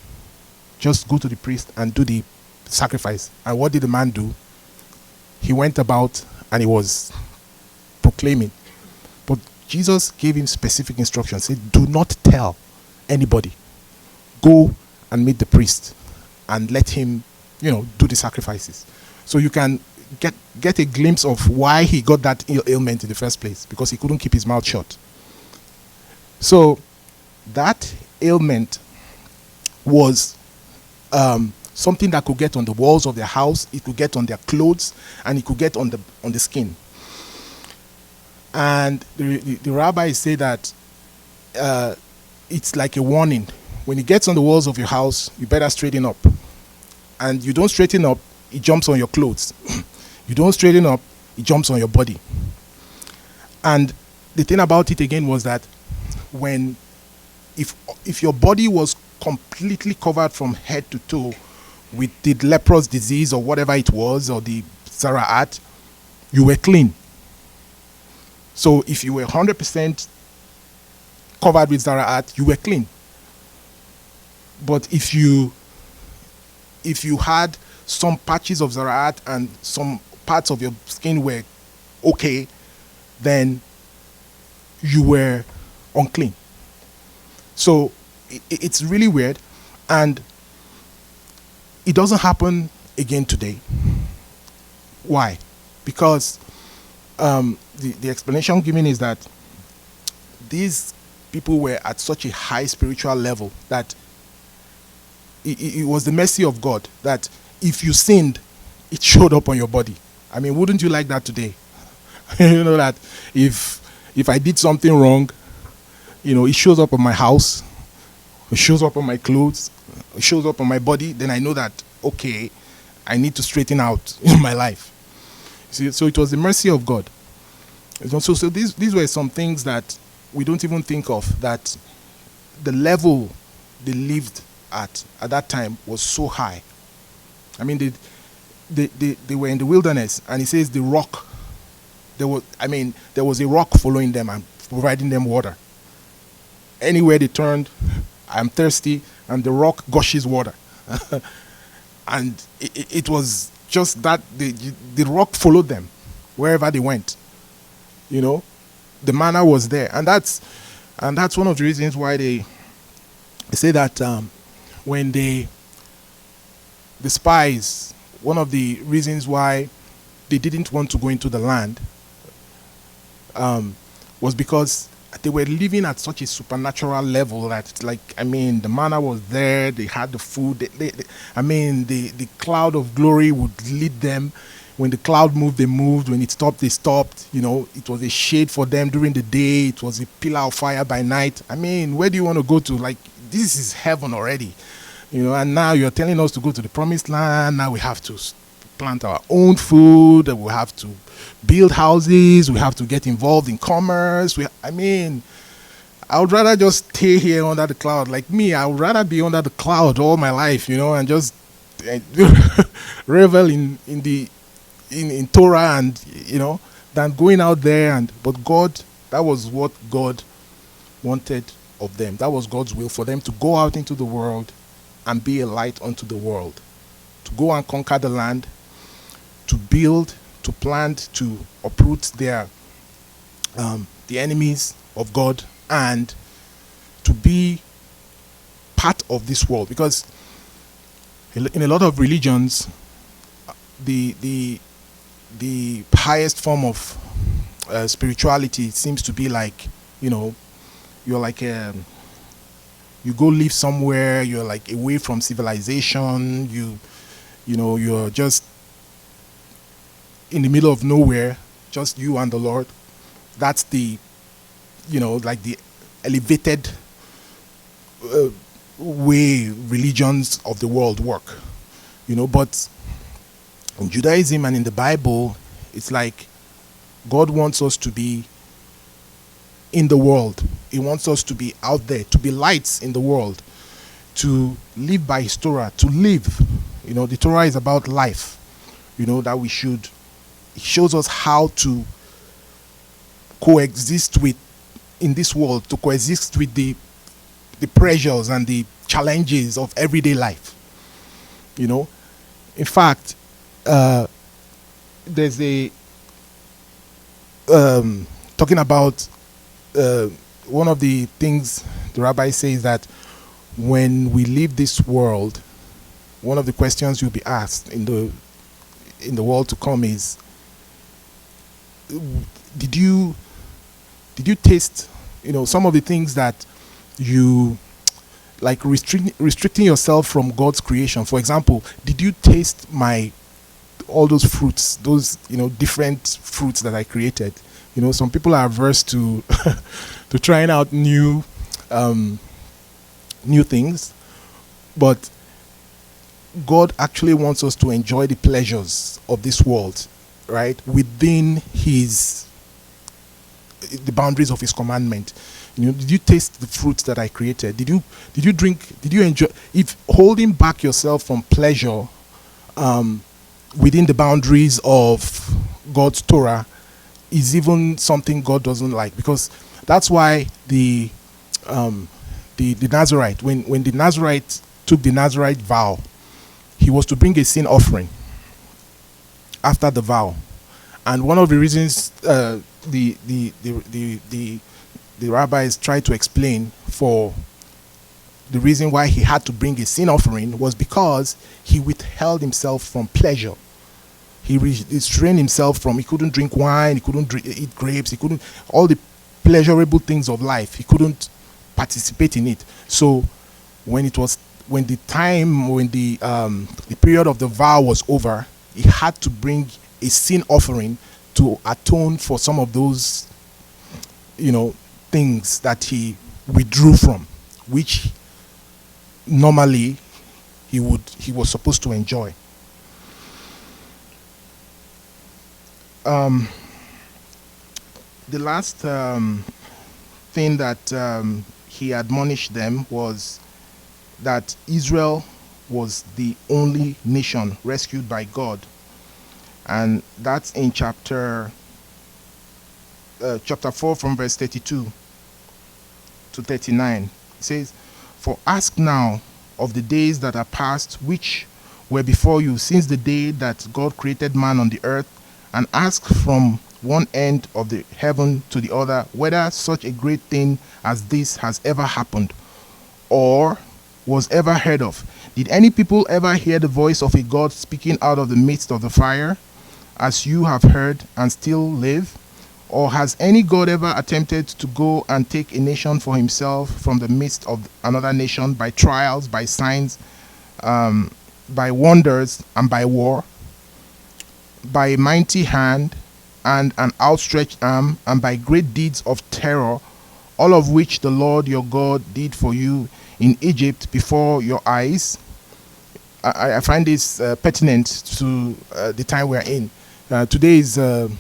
just go to the priest and do the sacrifice. And what did the man do? He went about and he was proclaiming. But Jesus gave him specific instructions. He said, do not tell anybody. Go and meet the priest and let him, do the sacrifices. So you can get a glimpse of why he got that ailment in the first place, because he couldn't keep his mouth shut. So that ailment was something that could get on the walls of their house, it could get on their clothes, and it could get on the skin. And the rabbis say that it's like a warning. When it gets on the walls of your house, you better straighten up. And you don't straighten up, it jumps on your clothes. You don't straighten up, it jumps on your body. And the thing about it again was that if your body was completely covered from head to toe with the leprous disease or whatever it was, or the Zaraat, you were clean. So if you were 100% covered with Zaraat, you were clean. But if you had some patches of Zaraat and some parts of your skin were okay, then you were unclean. So it's really weird, and it doesn't happen again today. Why? Because the explanation given is that these people were at such a high spiritual level that it was the mercy of God that if you sinned, it showed up on your body. I mean, wouldn't you like that today? You know that if I did something wrong, it shows up on my house, it shows up on my clothes, it shows up on my body, then I know that, okay, I need to straighten out in my life. See, so it was the mercy of God. So these were some things that we don't even think of, that the level they lived at that time was so high. I mean, they were in the wilderness, and it says the rock. There was a rock following them and providing them water. Anywhere they turned, I'm thirsty, and the rock gushes water. And it was just that the rock followed them wherever they went. The manna was there, and that's one of the reasons why they say that when the spies, one of the reasons why they didn't want to go into the land was because they were living at such a supernatural level that, the manna was there, they had the food, the cloud of glory would lead them. When the cloud moved, they moved. When it stopped, they stopped. It was a shade for them during the day. It was a pillar of fire by night. I mean, where do you want to go to? This is heaven already. And now you're telling us to go to the promised land. Now we have to plant our own food. We have to build houses. We have to get involved in commerce. I would rather just stay here under the cloud. Like me, I would rather be under the cloud all my life, and just revel in Torah, and than going out there. But God, that was what God wanted of them. That was God's will, for them to go out into the world and be a light unto the world, to go and conquer the land, to build, to plant, to uproot the enemies of God, and to be part of this world. Because in a lot of religions, the highest form of spirituality seems to be you're like you go live somewhere, you're away from civilization, you're just in the middle of nowhere, just you and the Lord. That's the the elevated way religions of the world work. But in Judaism and in the Bible, it's like God wants us to be in the world. He wants us to be out there, to be lights in the world, to live by His Torah, to live. The Torah is about life, that we should. It shows us how to coexist in this world, to coexist with the pressures and the challenges of everyday life. In fact, there's a talking about one of the things the rabbi says, that when we leave this world, one of the questions you'll be asked in the world to come is, did you taste some of the things that you like, restricting yourself from God's creation? For example, did you taste all those fruits, those different fruits that I created? Some people are averse to to trying out new things, but God actually wants us to enjoy the pleasures of this world, right, within the boundaries of His commandment. Did you taste the fruits that I created? Did you drink? Did you enjoy? If holding back yourself from pleasure within the boundaries of God's Torah is even something God doesn't like, because that's why the Nazarite, when the Nazarite took the Nazarite vow, he was to bring a sin offering after the vow. And one of the reasons the rabbis tried to explain for the reason why he had to bring a sin offering was because he withheld himself from pleasure. He restrained himself from, he couldn't drink wine, he couldn't eat grapes, he couldn't, all the pleasurable things of life, he couldn't participate in it. So when when the period of the vow was over, he had to bring a sin offering to atone for some of those, things that he withdrew from, which normally he was supposed to enjoy. The last thing that he admonished them was that Israel was the only nation rescued by God, and that's in chapter 4 from verse 32 to 39. It says, "For ask now of the days that are past, which were before you, since the day that God created man on the earth, and ask from one end of the heaven to the other, whether such a great thing as this has ever happened, or was ever heard of. Did any people ever hear the voice of a God speaking out of the midst of the fire, as you have heard and still live? Or has any God ever attempted to go and take a nation for himself from the midst of another nation by trials, by signs, by wonders, and by war, by a mighty hand and an outstretched arm, and by great deeds of terror, all of which the Lord your God did for you in Egypt before your eyes?" I find this pertinent to the time we're in. Today is the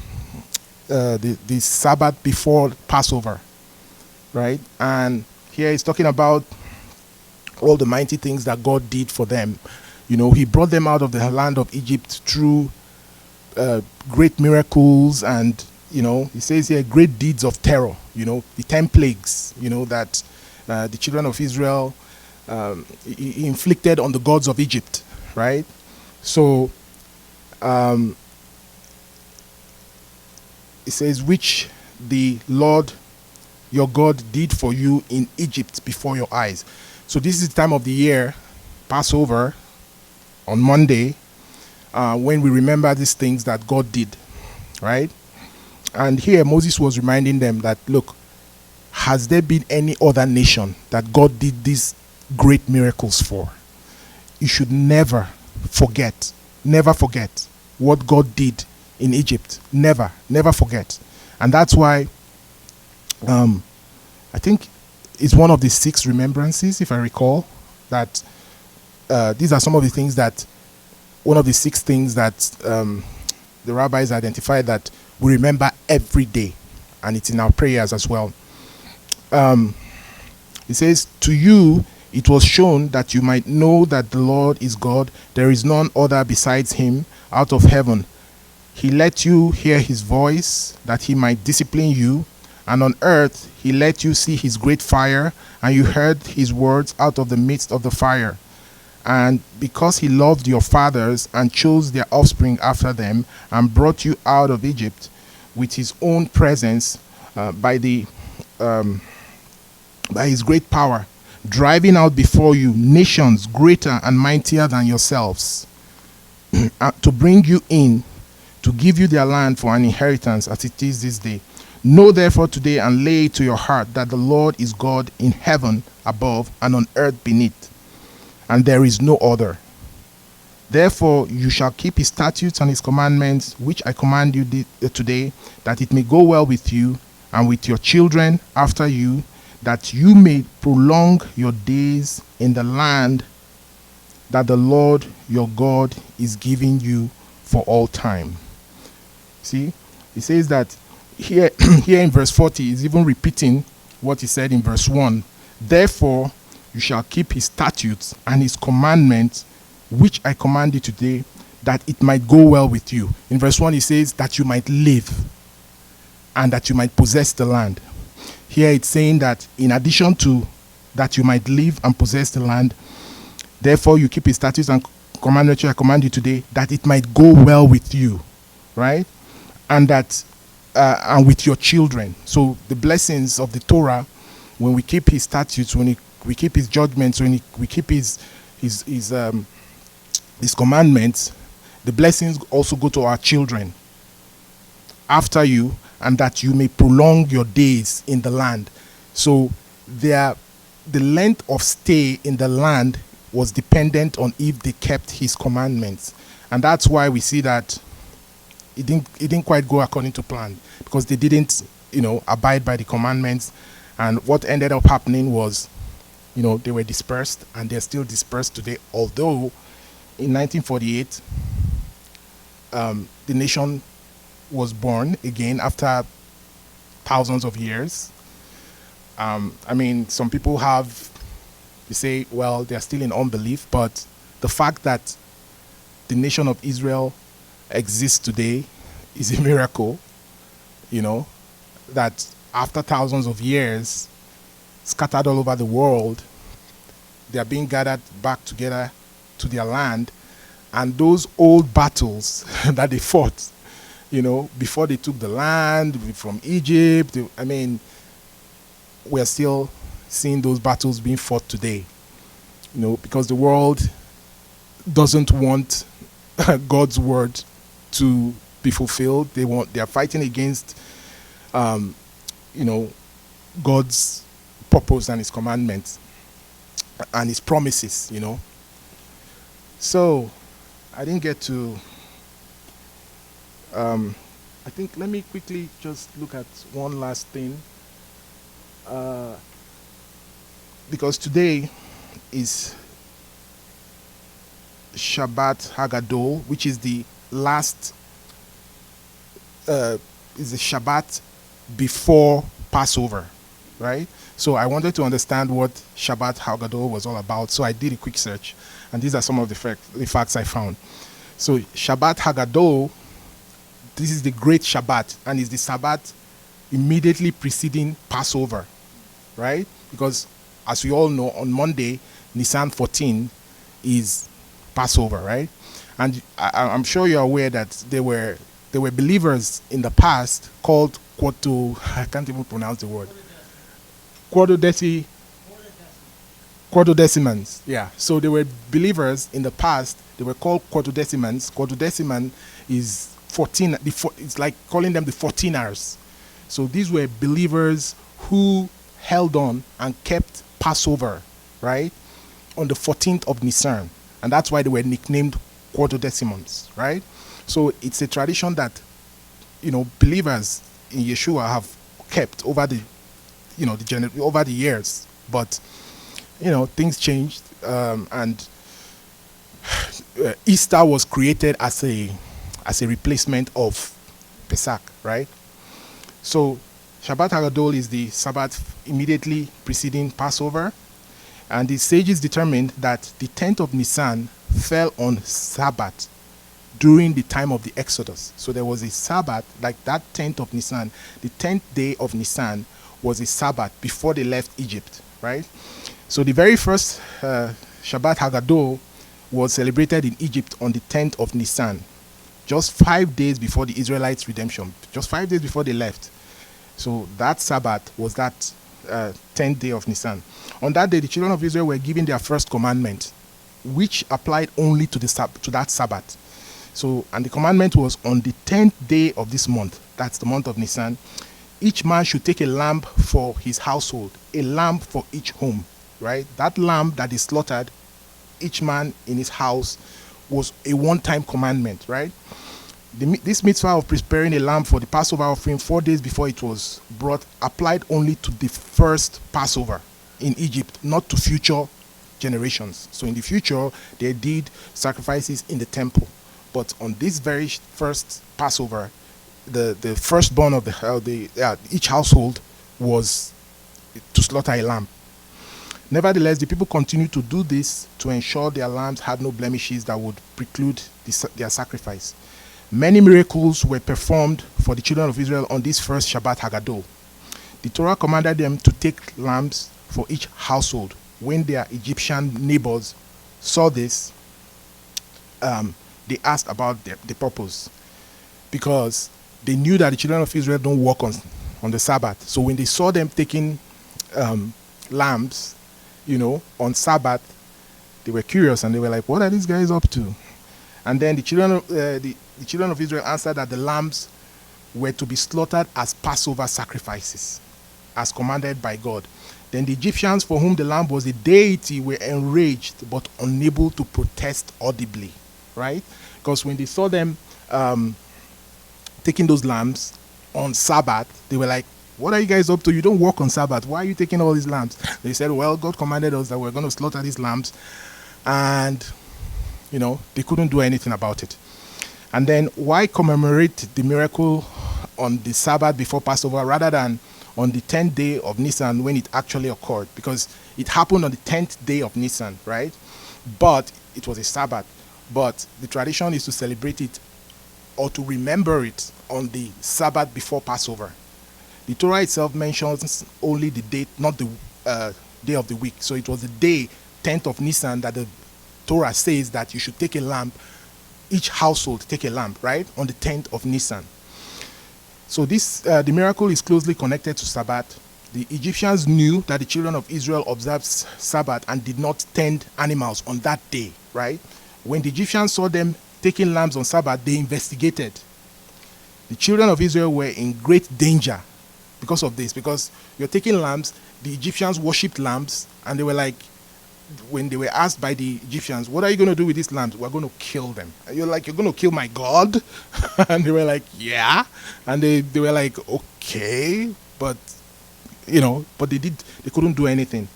Sabbath before Passover, right? And here he's talking about all the mighty things that God did for them. He brought them out of the land of Egypt through great miracles, and he says here great deeds of terror. The 10 plagues, that the children of Israel he inflicted on the gods of Egypt, right? So it says, which the Lord your God did for you in Egypt before your eyes. So this is the time of the year, Passover, on Monday, when we remember these things that God did, right? And here Moses was reminding them that, look, has there been any other nation that God did these great miracles for? You should never forget what God did in Egypt. Never forget. And that's why I think it's one of the 6 remembrances, if I recall, that these are some of the things that, one of the 6 things that the rabbis identified that we remember every day, and it's in our prayers as well. It says, "To you it was shown that you might know that the Lord is God. There is none other besides him out of heaven. He let you hear his voice, that he might discipline you. And on earth he let you see his great fire, and you heard his words out of the midst of the fire. And because he loved your fathers and chose their offspring after them, and brought you out of Egypt with his own presence by his great power, driving out before you nations greater and mightier than yourselves, to bring you in, to give you their land for an inheritance as it is this day. Know therefore today and lay it to your heart that the Lord is God in heaven above and on earth beneath, and there is no other. Therefore you shall keep his statutes and his commandments, which I command you today, that it may go well with you and with your children after you, that you may prolong your days in the land that the Lord your God is giving you for all time." See, he says that here in verse 40, he's even repeating what he said in verse 1. "Therefore you shall keep his statutes and his commandments, which I command you today, that it might go well with you." In verse 1 he says that you might live and that you might possess the land. Here it's saying that in addition to that you might live and possess the land, therefore you keep his statutes and commandments which I command you today, that it might go well with you, right? And that and with your children. So the blessings of the Torah, when we keep his statutes, when we keep his judgments, when we keep his commandments, the blessings also go to our children after you, and that you may prolong your days in the land. So the length of stay in the land was dependent on if they kept his commandments. And that's why we see that it didn't quite go according to plan, because they didn't, abide by the commandments. And what ended up happening was, they were dispersed, and they're still dispersed today. Although in 1948, the nation was born again after thousands of years. Some people they say, well, they're still in unbelief, but the fact that the nation of Israel exists today is a miracle, that after thousands of years, scattered all over the world, they are being gathered back together to their land. And those old battles that they fought, before they took the land from Egypt, we're still seeing those battles being fought today, because the world doesn't want God's word to be fulfilled. They are fighting against, God's purpose and his commandments and his promises, So I didn't get to, I think, let me quickly just look at one last thing. Because today is Shabbat Hagadol, which is the last, is the Shabbat before Passover, right? So I wanted to understand what Shabbat Hagadol was all about. So I did a quick search, and these are some of the facts I found. So Shabbat Hagadol, this is the great Shabbat, and is the Sabbath immediately preceding Passover, right? Because as we all know, on Monday, Nisan 14 is Passover, right? And I'm sure you're aware that there were believers in the past called I can't even pronounce the word. Quartodecimans. Yeah. So there were believers in the past. They were called quartodecimans. Quartodeciman is 14. It's like calling them the 14ers. So these were believers who held on and kept Passover, right, on the 14th of Nisan. And that's why they were nicknamed quartodecimans, right? So it's a tradition that, believers in Yeshua have kept over the, over the years. But, things changed, and Easter was created as a replacement of Pesach, right? So Shabbat Hagadol is the Sabbath immediately preceding Passover, and the sages determined that the 10th of Nisan fell on Sabbath during the time of the Exodus. So there was a Sabbath, like that 10th of Nisan. The 10th day of Nisan was a Sabbath before they left Egypt, right? So the very first Shabbat Hagadol was celebrated in Egypt on the 10th of Nisan, just 5 days before the Israelites' redemption, just 5 days before they left. So that Sabbath was that 10th day of Nisan. On that day, the children of Israel were given their first commandment, which applied only to that Sabbath. So, and the commandment was, on the 10th day of this month, that's the month of Nisan, each man should take a lamb for his household, a lamb for each home, right? That lamb that is slaughtered, each man in his house, was a one-time commandment, right? This mitzvah of preparing a lamb for the Passover offering 4 days before it was brought applied only to the first Passover in Egypt, not to future generations. So in the future, they did sacrifices in the temple. But on this very first Passover, the firstborn of each household was to slaughter a lamb. Nevertheless, the people continued to do this to ensure their lambs had no blemishes that would preclude their sacrifice. Many miracles were performed for the children of Israel on this first Shabbat Hagadol. The Torah commanded them to take lambs for each household. When their Egyptian neighbors saw this, they asked about the purpose, because they knew that the children of Israel don't work on the Sabbath. So when they saw them taking lambs, on Sabbath, they were curious and they were like, "What are these guys up to?" And then the children of Israel answered that the lambs were to be slaughtered as Passover sacrifices. as commanded by God. Then the Egyptians, for whom the lamb was a deity, were enraged but unable to protest audibly, right? Because when they saw them taking those lambs on Sabbath, they were like, what are you guys up to? You don't work on Sabbath. Why are you taking all these lambs? They said, well, God commanded us that we're going to slaughter these lambs. And, they couldn't do anything about it. And then why commemorate the miracle on the Sabbath before Passover rather than on the 10th day of Nisan when it actually occurred? Because it happened on the 10th day of Nisan, right? But it was a Sabbath. But the tradition is to celebrate it or to remember it on the Sabbath before Passover. The Torah itself mentions only the date, not the day of the week. So it was the day, 10th of Nisan, that the Torah says that you should take a lamb, each household take a lamb, right, on the 10th of Nisan. So this, the miracle is closely connected to Sabbath. The Egyptians knew that the children of Israel observed Sabbath and did not tend animals on that day, right? When the Egyptians saw them taking lambs on Sabbath, they investigated. The children of Israel were in great danger because of this, because you're taking lambs, the Egyptians worshipped lambs, and they were like, when they were asked by the Egyptians, what are you going to do with these lambs? We're going to kill them. And you're like, you're going to kill my God? And they were like, yeah. And they were like, okay, but they couldn't do anything.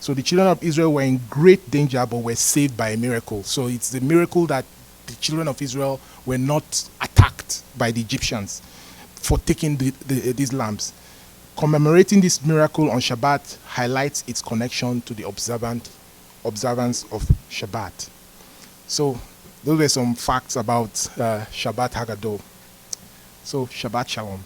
So the children of Israel were in great danger, but were saved by a miracle. So it's the miracle that the children of Israel were not attacked by the Egyptians for taking these lambs. Commemorating this miracle on Shabbat highlights its connection to the observance of Shabbat. So those were some facts about Shabbat Haggadah. So Shabbat Shalom.